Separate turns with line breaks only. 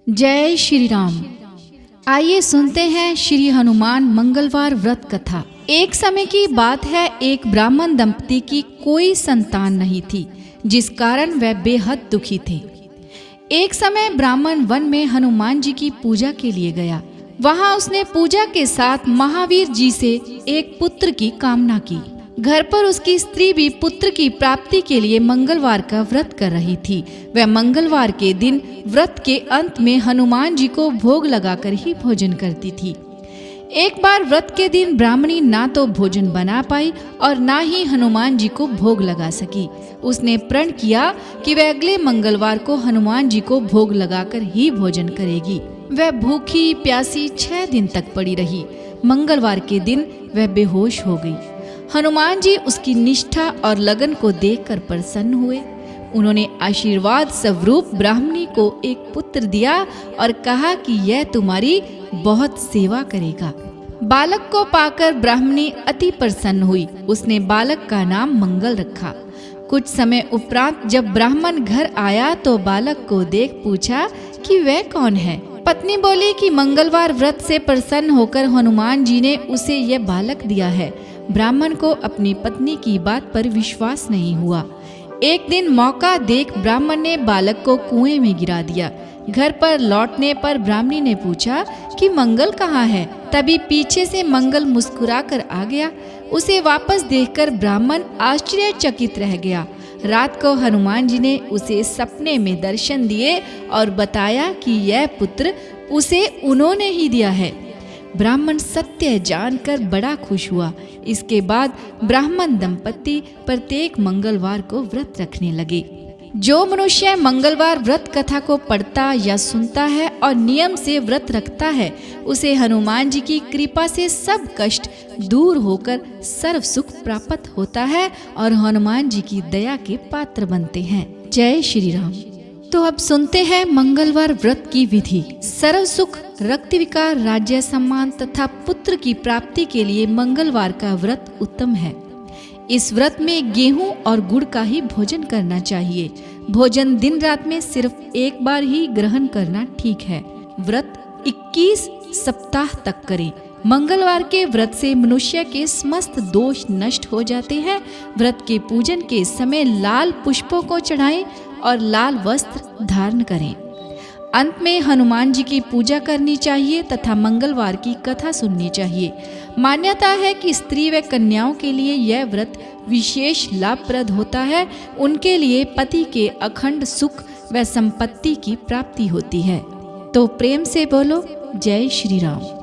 जय श्री राम। आइए सुनते हैं श्री हनुमान मंगलवार व्रत कथा। एक समय की बात है, एक ब्राह्मण दंपति की कोई संतान नहीं थी, जिस कारण वह बेहद दुखी थे। एक समय ब्राह्मण वन में हनुमान जी की पूजा के लिए गया। वहां उसने पूजा के साथ महावीर जी से एक पुत्र की कामना की। घर पर उसकी स्त्री भी पुत्र की प्राप्ति के लिए मंगलवार का व्रत कर रही थी। वह मंगलवार के दिन व्रत के अंत में हनुमान जी को भोग लगाकर ही भोजन करती थी। एक बार व्रत के दिन ब्राह्मणी ना तो भोजन बना पाई और ना ही हनुमान जी को भोग लगा सकी। उसने प्रण किया कि वह अगले मंगलवार को हनुमान जी को भोग लगाकर ही भोजन करेगी। वह भूखी प्यासी 6 दिन तक पड़ी रही। मंगलवार के दिन वह बेहोश हो गई। हनुमान जी उसकी निष्ठा और लगन को देखकर प्रसन्न हुए। उन्होंने आशीर्वाद स्वरूप ब्राह्मणी को एक पुत्र दिया और कहा कि यह तुम्हारी बहुत सेवा करेगा। बालक को पाकर ब्राह्मणी अति प्रसन्न हुई। उसने बालक का नाम मंगल रखा। कुछ समय उपरांत जब ब्राह्मण घर आया तो बालक को देख पूछा कि वह कौन है। पत्नी बोली कि मंगलवार व्रत से प्रसन्न होकर हनुमान जी ने उसे यह बालक दिया है। ब्राह्मण को अपनी पत्नी की बात पर विश्वास नहीं हुआ। एक दिन मौका देख ब्राह्मण ने बालक को कुएं में गिरा दिया। घर पर लौटने पर ब्राह्मणी ने पूछा कि मंगल कहाँ है। तभी पीछे से मंगल मुस्कुराकर आ गया। उसे वापस देखकर ब्राह्मण आश्चर्यचकित रह गया। रात को हनुमान जी ने उसे सपने में दर्शन दिए और बताया कि यह पुत्र उसे उन्होंने ही दिया है। ब्राह्मण सत्य जानकर बड़ा खुश हुआ। इसके बाद ब्राह्मण दंपति प्रत्येक मंगलवार को व्रत रखने लगे। जो मनुष्य मंगलवार व्रत कथा को पढ़ता या सुनता है और नियम से व्रत रखता है, उसे हनुमान जी की कृपा से सब कष्ट दूर होकर सर्व सुख प्राप्त होता है और हनुमान जी की दया के पात्र बनते हैं। जय श्री राम। तो अब सुनते हैं मंगलवार व्रत की विधि। सर्व सुख, रक्त विकार, राज्य सम्मान तथा पुत्र की प्राप्ति के लिए मंगलवार का व्रत उत्तम है। इस व्रत में गेहूं और गुड़ का ही भोजन करना चाहिए। भोजन दिन रात में सिर्फ एक बार ही ग्रहण करना ठीक है। व्रत 21 सप्ताह तक करें। मंगलवार के व्रत से मनुष्य के समस्त दोष नष्ट हो जाते हैं। व्रत के पूजन के समय लाल पुष्पों को चढ़ाएं और लाल वस्त्र धारण करें। अंत में हनुमान जी की पूजा करनी चाहिए तथा मंगलवार की कथा सुननी चाहिए। मान्यता है कि स्त्री व कन्याओं के लिए यह व्रत विशेष लाभप्रद होता है। उनके लिए पति के अखंड सुख व संपत्ति की प्राप्ति होती है। तो प्रेम से बोलो जय श्री राम।